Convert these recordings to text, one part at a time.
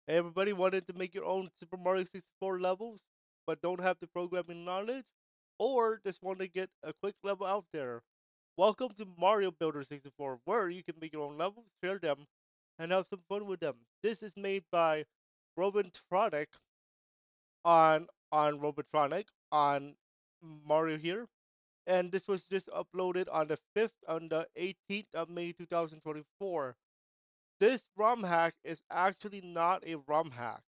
Everybody wanted to make your own Super Mario 64 levels, but don't have the programming knowledge, or just want to get a quick level out there. Welcome to Mario Builder 64, where you can make your own levels, share them, and have some fun with them. This is made by Robotronic on Robotronic on Mario here, and this was just uploaded on the 5th on the 18th of May 2024. This ROM hack is actually not a ROM hack.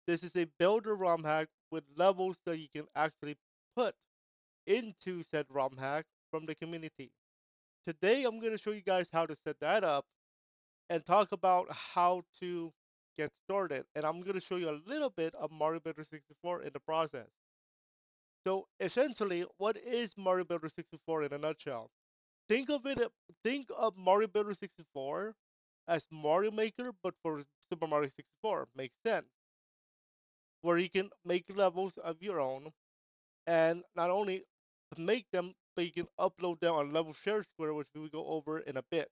This is a builder ROM hack with levels that you can actually put into said ROM hack from the community. Today I'm going to show you guys how to set that up and talk about how to get started. And I'm going to show you a little bit of Mario Builder 64 in the process. So essentially, what is Mario Builder 64 in a nutshell? Think of it, think of Mario Builder 64 as Mario Maker, but for Super Mario 64. Makes sense. Where you can make levels of your own, and not only make them, but you can upload them on Level Share Square, which we will go over in a bit.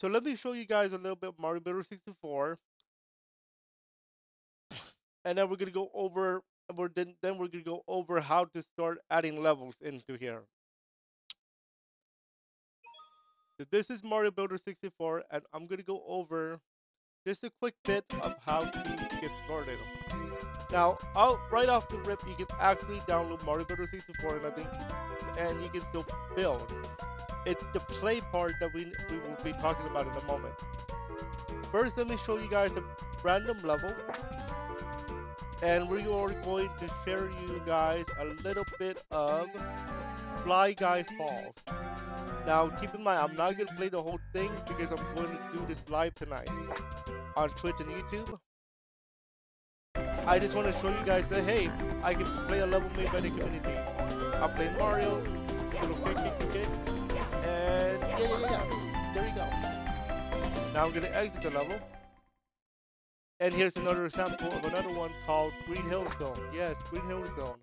So let me show you guys a little bit of Mario Builder 64, and then we're gonna go over. Then we're gonna go over how to start adding levels into here. So this is Mario Builder 64, and I'm gonna go over just a quick bit of how to get started. Now, out right off the rip, you can actually download Mario Builder 64, and I think, and you can still build. It's the play part that we will be talking about in a moment. First, let me show you guys a random level, and we are going to share you guys a little bit of Fly Guy Falls. Now, keep in mind, I'm not going to play the whole thing because I'm going to do this live tonight on Twitch and YouTube. I just want to show you guys that, hey, I can play a level made by the community. I'm playing Mario, little kick, and yeah. There you go. Now I'm going to exit the level. And here's another example of another one called Green Hill Zone. Yes, Green Hill Zone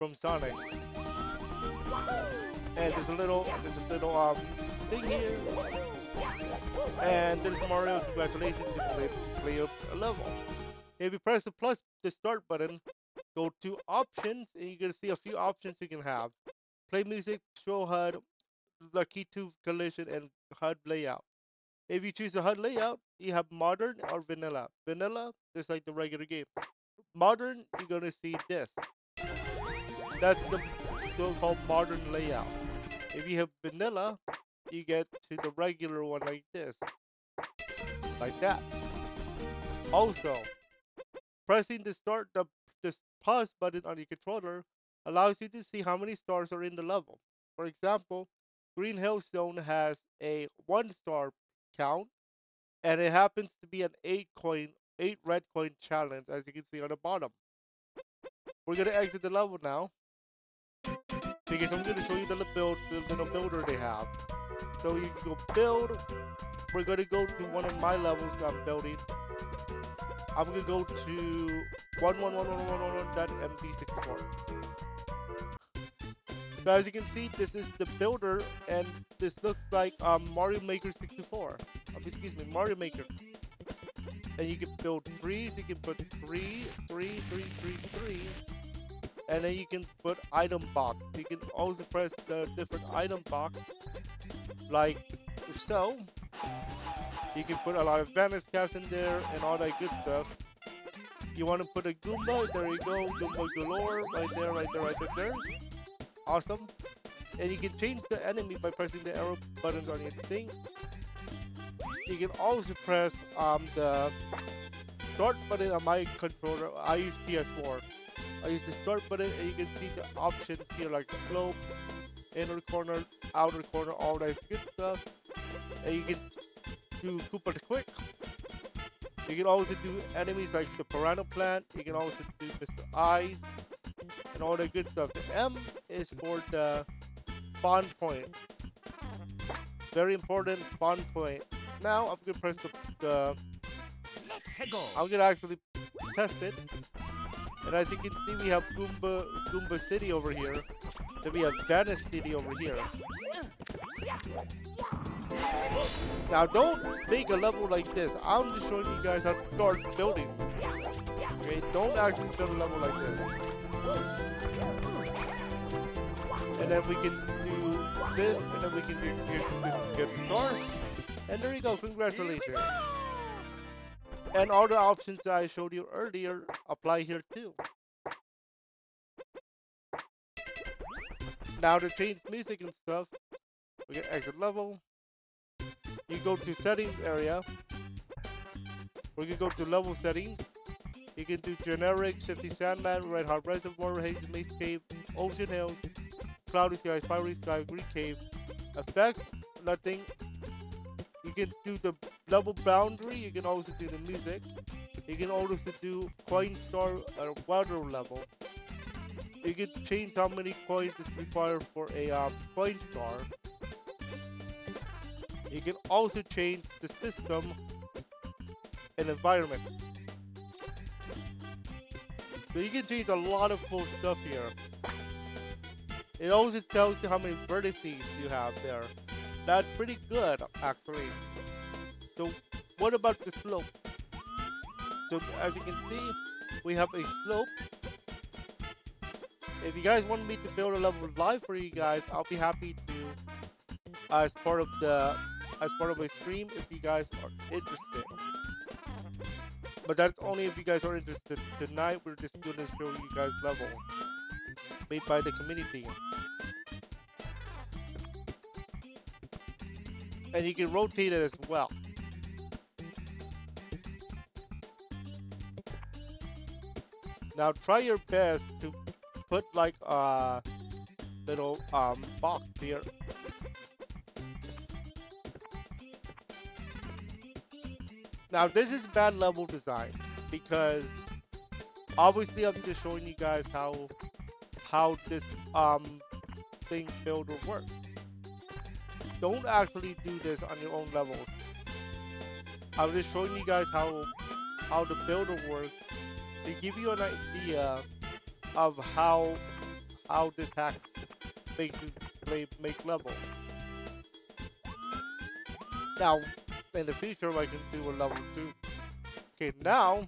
from Sonic. And there's a little thing here. And there's Mario. Congratulations, you play up a level. If you press the plus, the start button, go to options, and you're gonna see a few options you can have. Play music, show HUD, the key to collision, and HUD layout. If you choose the HUD layout, you have modern or vanilla. Vanilla is like the regular game. Modern, you're gonna see this. That's the so-called modern layout. If you have vanilla, you get to the regular one like this, like that. Also, pressing the pause button on your controller allows you to see how many stars are in the level. For example, Green Hill Zone has a 1 star count, and it happens to be an 8 red coin challenge, as you can see on the bottom. We're gonna exit the level now because I'm gonna show you the little builder they have. So you can go build. We're gonna go to one of my levels that I'm building. I'm gonna go to 1111111.mp64. So as you can see, this is the builder, and this looks like Mario Maker 64. Excuse me, Mario Maker. And you can build trees. You can put three, and then you can put item box. You can also press the different item box, like so. You can put a lot of Vanish caps in there and all that good stuff. You want to put a Goomba, there you go, Goomba galore, right there. Awesome. And you can change the enemy by pressing the arrow buttons on your thing. You can also press the start button on my controller. I use PS4. I use the start button, and you can see the options here like slope, inner corner, outer corner, all that good stuff. And you can do Koopa the Quick. You can also do enemies like the Piranha Plant. You can also do Mr. Eyes and all that good stuff. The M is for the spawn point. Very important spawn point. Now I'm gonna press I'm gonna actually test it. And as you can see, we have Goomba City over here. Then we have Vanish City over here. Now, don't make a level like this. I'm just showing you guys how to start building. Okay, don't actually build a level like this. And then we can do this, and then we can get the star. And there you go, congratulations. And all the options that I showed you earlier apply here too. Now to change music and stuff, we get exit level. You go to settings area. We can go to level settings. You can do generic, Shifty Sandland, Red Hot Reservoir, Hazy Maze Cave, Ocean Hills, Cloudy Skies, Fiery Sky, Green Cave. Effects, nothing. You can do the level boundary. You can also do the music. You can also do coin star water level. You can change how many coins is required for a coin star. You can also change the system and environment. So you can change a lot of cool stuff here. It also tells you how many vertices you have there. That's pretty good, actually. So what about the slope? So as you can see, we have a slope. If you guys want me to build a level live for you guys, I'll be happy to as part of a stream if you guys are interested. But that's only if you guys are interested. Tonight we're just gonna show you guys level made by the community. And you can rotate it as well. Now try your best to put like a little box here. Now this is bad level design because obviously I'm just showing you guys how this thing builder works. Don't actually do this on your own levels. I'm just showing you guys how the builder works to give you an idea of how this hack makes you make levels. Now in the future I can do a level 2. Okay, now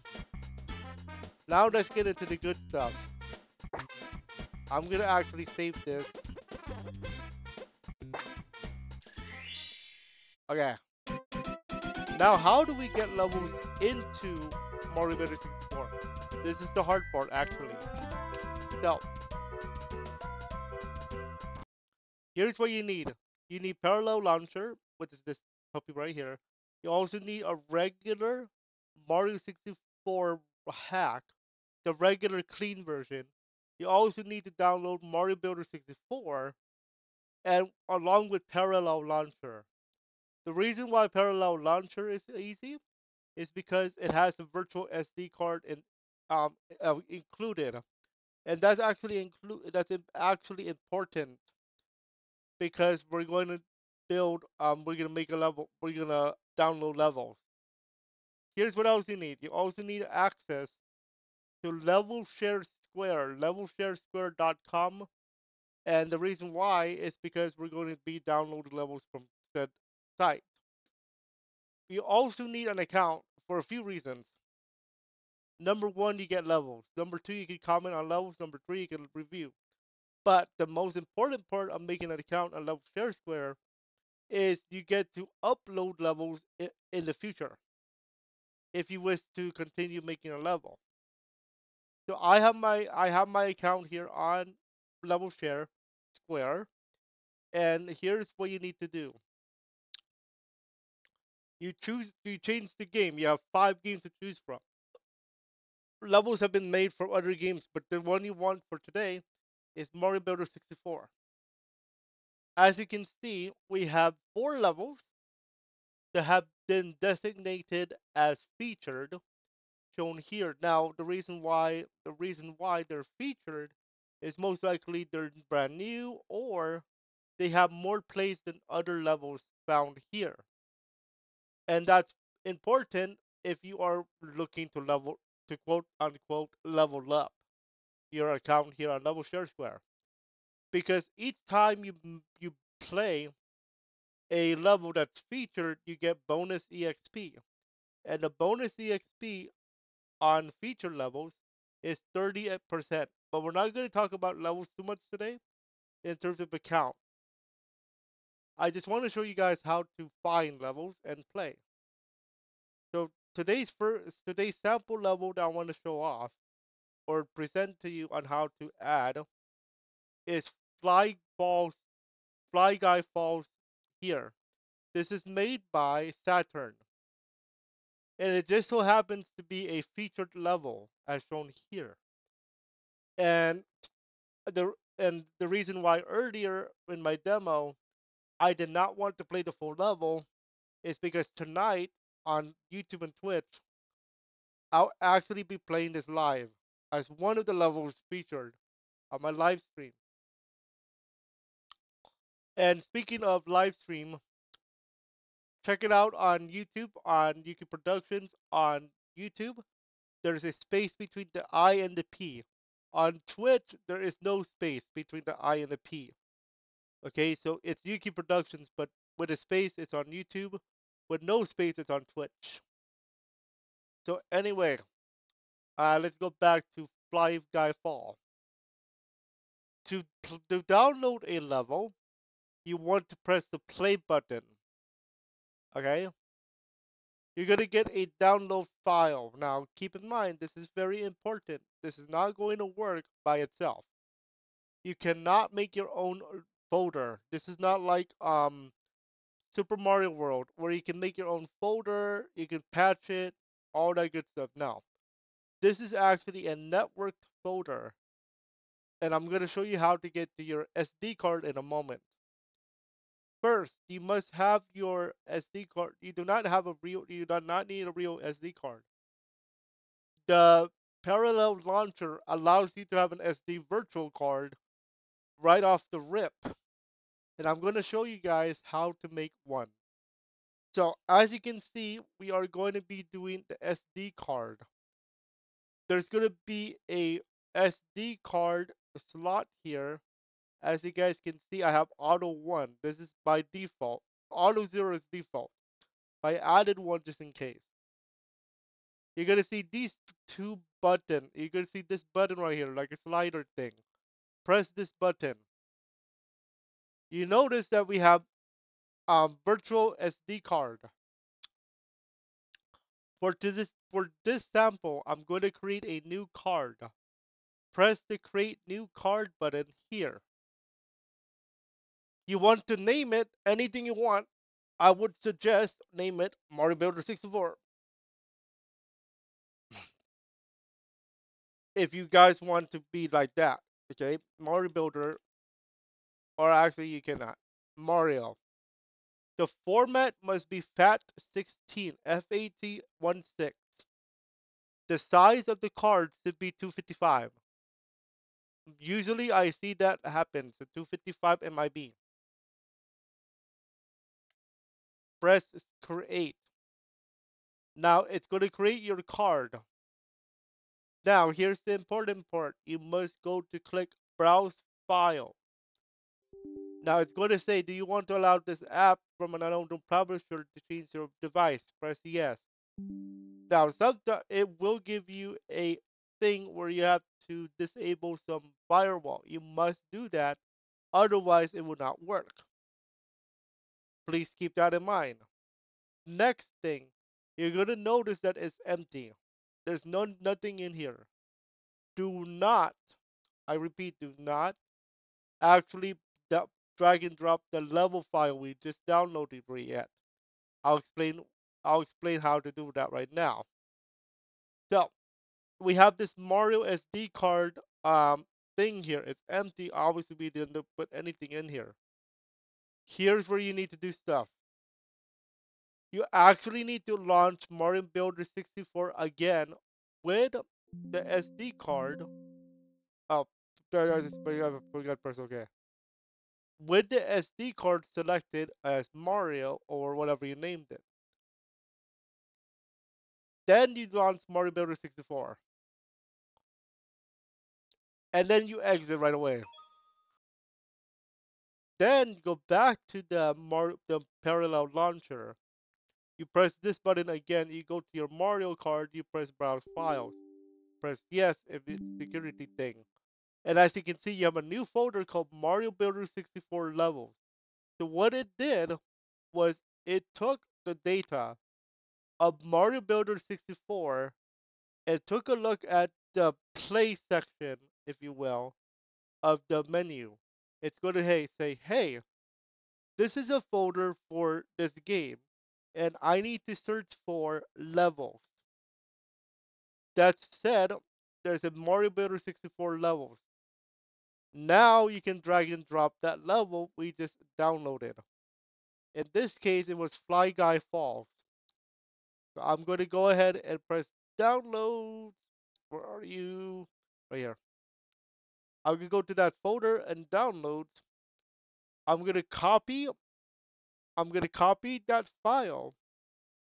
let's get into the good stuff. I'm gonna actually save this. Okay. Now how do we get levels into Mario Maker 64? This is the hard part actually. So here's what you need. You need Parallel Launcher, which is this puppy right here. You also need a regular Mario 64 hack, the regular clean version. You also need to download Mario Builder 64 and along with Parallel Launcher. The reason why Parallel Launcher is easy is because it has a virtual SD card included, and that's actually important because we're gonna make a level, we're gonna download levels. Here's what else you need. You also need access to Level Share Square, levelsharesquare.com, and the reason why is because we're going to be downloading levels from said site. You also need an account for a few reasons. Number one, you get levels. Number two, you can comment on levels. Number three, you can review. But the most important part of making an account on Level Share Square is you get to upload levels in the future if you wish to continue making a level. So I have my account here on Level Share Square, and here's what you need to do. You change the game. You have 5 games to choose from. Levels have been made for other games, but the one you want for today is Mario Builder 64. As you can see, we have 4 levels that have been designated as featured, shown here. Now, the reason why they're featured is most likely they're brand new or they have more plays than other levels found here. And that's important if you are looking to quote unquote level up your account here on Level Share Square. Because each time you play, a level that's featured, you get bonus EXP. And the bonus EXP on featured levels is 30%. But we're not going to talk about levels too much today in terms of account. I just want to show you guys how to find levels and play. So today's sample level that I want to show off or present to you on how to add is Fly Falls Fly Guy Falls here. This is made by Saturn, and it just so happens to be a featured level as shown here. And the reason why earlier in my demo I did not want to play the full level is because tonight on YouTube and Twitch I'll actually be playing this live as one of the levels featured on my live stream. And speaking of live stream, check it out on YouTube, on YouTube Productions on YouTube. There's a space between the I and the P. On Twitch, there is no space between the I and the P. Okay, so it's YouTube Productions, but with a space, it's on YouTube. With no space, it's on Twitch. So anyway, let's go back to Fly Guy Fall. To download a level, you want to press the play button. Okay, you're going to get a download file. Now, keep in mind, this is very important. This is not going to work by itself. You cannot make your own folder. This is not like Super Mario World where you can make your own folder, you can patch it, all that good stuff. No. This is actually a networked folder, and I'm going to show you how to get to your SD card in a moment. First, you must have your SD card. You do not need a real SD card. The Parallel Launcher allows you to have an SD virtual card right off the rip. And I'm going to show you guys how to make one. So as you can see, we are going to be doing the SD card. There's going to be a SD card slot here. As you guys can see, I have auto 1. This is by default. Auto 0 is default. I added one just in case. You're going to see these two buttons. You're going to see this button right here, like a slider thing. Press this button. You notice that we have virtual SD card. For this sample, I'm going to create a new card. Press the create new card button here. You want to name it anything you want. I would suggest name it Mario Builder 64. If you guys want to be like that, okay? Mario Builder, or actually you cannot. Mario. The format must be FAT16, FAT16. The size of the card should be 255. Usually I see that happen, so 255 MIB. Press create. Now it's going to create your card. Now here's the important part. You must go to click browse file. Now it's going to say, do you want to allow this app from an unknown publisher to change your device? Press yes. Now sometimes it will give you a thing where you have to disable some firewall. You must do that, otherwise it will not work. Please keep that in mind. Next thing, you're gonna notice that it's empty. There's nothing in here. Do not, I repeat, do not actually drag and drop the level file we just downloaded yet. I'll explain I'll explain how to do that right now. So we have this Mario SD card thing here. It's empty. Obviously we didn't put anything in here. Here's where you need to do stuff. You actually need to launch Mario Builder 64 again with the SD card. Oh, I forgot press OK. With the SD card selected as Mario or whatever you named it. Then you launch Mario Builder 64. And then you exit right away. Then go back to the parallel launcher. You press this button again. You go to your Mario Kart. You press browse files. Press yes if it's security thing. And as you can see, you have a new folder called Mario Builder 64 levels. So what it did was it took the data of Mario Builder 64 and took a look at the play section, if you will, of the menu. It's going to say, hey, this is a folder for this game, and I need to search for levels. That said, there's a Mario Builder 64 levels. Now you can drag and drop that level we just downloaded. In this case, it was Fly Guy Falls. So I'm going to go ahead and press download. Where are you? Right here. I'm going to go to that folder and download. I'm going to copy. I'm going to copy that file.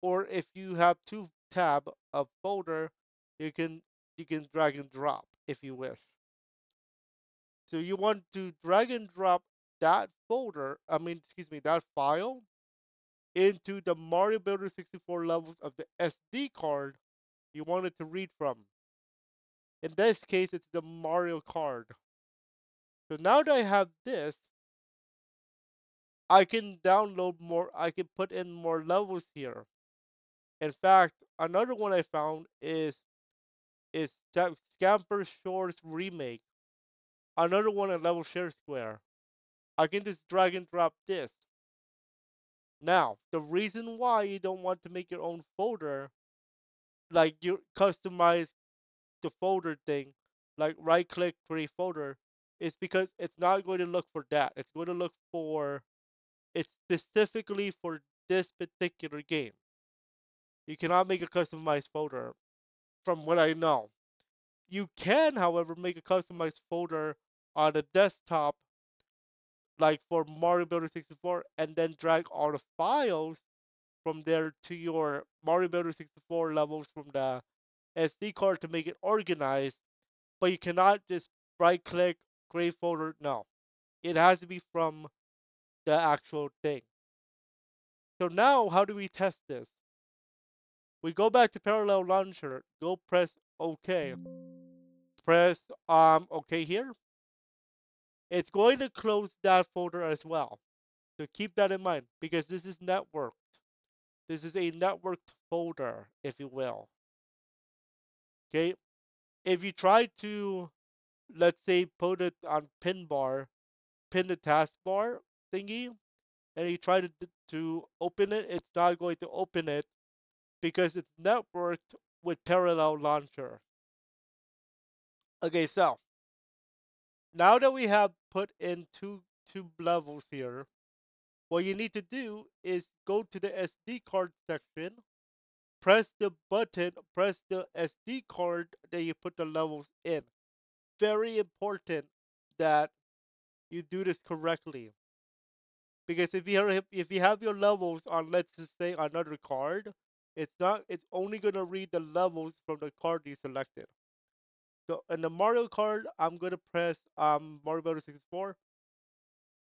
Or if you have two tab of folder, you can you can drag and drop if you wish. So you want to drag and drop that folder, excuse me, that file into the Mario Builder 64 levels of the SD card you wanted to read from. In this case, it's the Mario card. So now that I have this, I can download more, I can put in more levels here. In fact, another one I found is Scamper Shores Remake. Another one at Level Share Square. I can just drag and drop this. Now, the reason why you don't want to make your own folder, like you customize the folder thing, like right click create folder, is because it's not going to look for that. It's going to look for it's specifically for this particular game. You cannot make a customized folder from what I know. You can, however, make a customized folder on the desktop like for Mario Builder 64 and then drag all the files from there to your Mario Builder 64 levels from the SD card to make it organized, but you cannot just right click, create folder. No, it has to be from the actual thing. So now, how do we test this? We go back to Parallel Launcher, go press OK. Press OK here. It's going to close that folder as well. So keep that in mind because this is networked. This is a networked folder, if you will. Okay. If you try to, let's say, put it on pin the taskbar thingy, and you try to open it, it's not going to open it because it's networked with Parallel Launcher. Okay, so now that we have put in two levels here, what you need to do is go to the SD card section, press the button, press the SD card that you put the levels in. Very important that you do this correctly. Because if you have your levels on, let's just say, another card, it's only gonna read the levels from the card you selected. So in the Mario card, I'm gonna press Mario Bros. 64,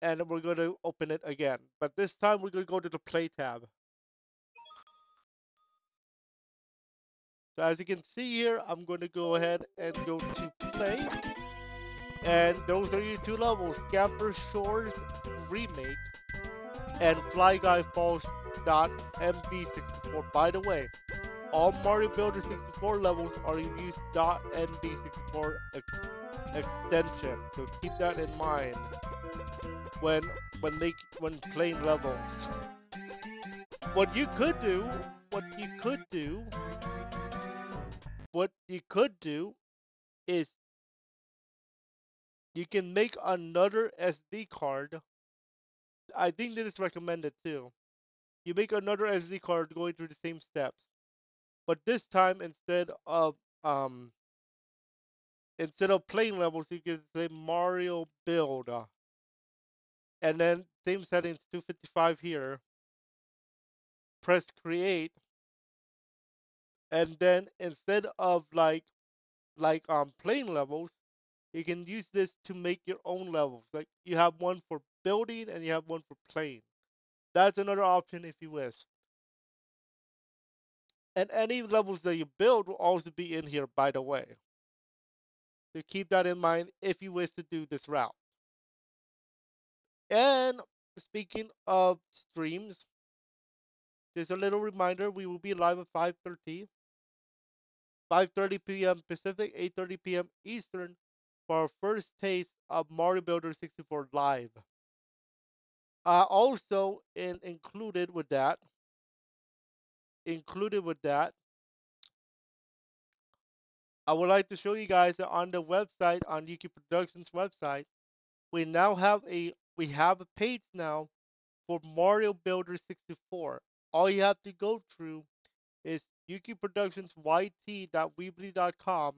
and we're gonna open it again. But this time we're gonna go to the Play tab. So as you can see here, I'm gonna go ahead and go to Play, and those are your two levels: Scamper Shores Remake and Fly Guy Falls .mb64. By the way, all Mario Builder 64 levels are use .mb64 extension, so keep that in mind when when playing levels. What you could do, what you could do, what you could do is you can make another SD card. I think this is recommended too. You make another SD card going through the same steps, but this time um instead of playing levels, you can say Mario build, and then same settings 255 here. Press create, and then instead of playing levels, you can use this to make your own levels. Like you have one for building and you have one for playing. That's another option if you wish. And any levels that you build will also be in here, by the way. So keep that in mind if you wish to do this route. And speaking of streams, there's a little reminder we will be live at 5:30 p.m. Pacific, 8:30 p.m. Eastern for our first taste of Mario Builder 64 live. Also, included with that, I would like to show you guys that on the website, on Yuki Productions website, we have a page now for Mario Builder 64. All you have to go through is Yuki Productions YT.weebly.com,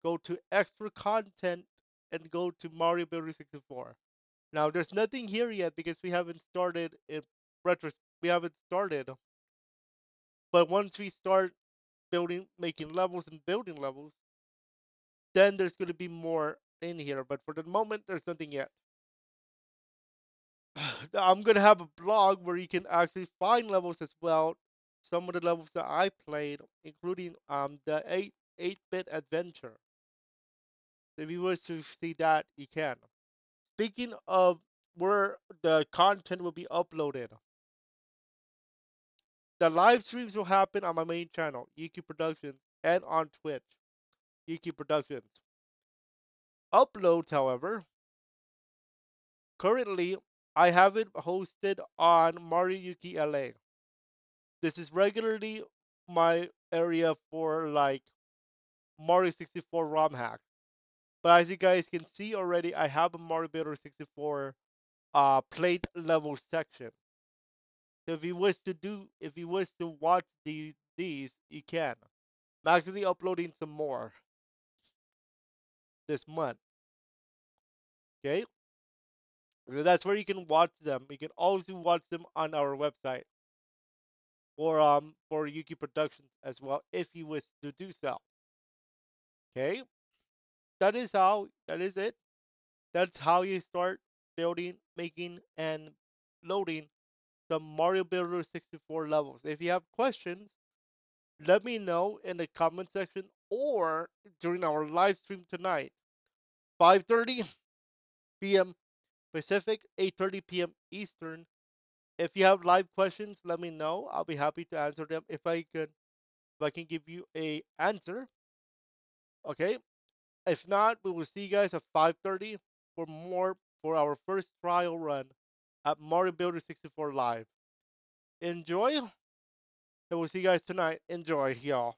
go to extra content, and go to Mario Builder 64. Now, there's nothing here yet because we haven't started in retro. We haven't started, but once we start making levels and building levels, then there's going to be more in here. But for the moment, there's nothing yet. I'm gonna have a blog where you can actually find levels as well. Some of the levels that I played, including the 8-bit adventure. If you wish to see that, you can. Speaking of where the content will be uploaded, the live streams will happen on my main channel, Yuki Productions, and on Twitch, Yuki Productions. Uploads, however, currently I have it hosted on Mario Yuki LA. This is regularly my area for like Mario 64 ROM hacks. But as you guys can see already, I have a Mario Builder 64 plate level section. So if you wish to watch these, you can. I'm actually uploading some more this month. Okay, so that's where you can watch them. You can also watch them on our website for Yuki Productions as well if you wish to do so. Okay, that is it. That's how you start building, making, and loading the Mario Builder 64 levels. If you have questions, let me know in the comment section or during our live stream tonight, 5:30 p.m. Pacific, 8:30 p.m. Eastern. If you have live questions, let me know. I'll be happy to answer them if I can give you a answer. Okay. If not, we will see you guys at 5:30 for more for our first trial run at Mario Builder 64 Live. Enjoy, and we'll see you guys tonight. Enjoy, y'all.